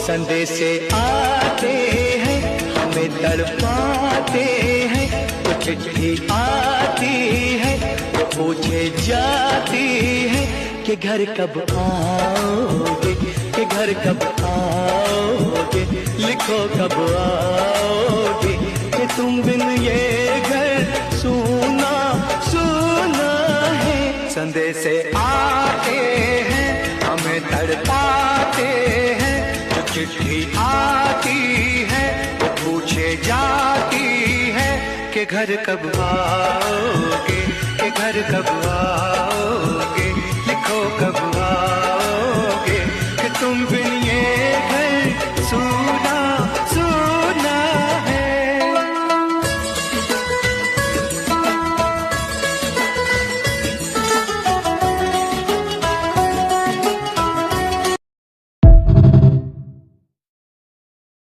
संदेशे आते हैं हमें तड़पाते हैं, तो चिट्ठी आती है तो पूछे जाती है कि घर कब आओगे, कि घर कब आओगे, लिखो कब आओगे, कि तुम बिन ये घर सूना सूना है। संदेशे आते हैं हमें तड़पाते हैं, तो चिट्ठी आती है तो पूछे जाती है कि घर कब आओगे, कि घर कब आओगे, लिखो कब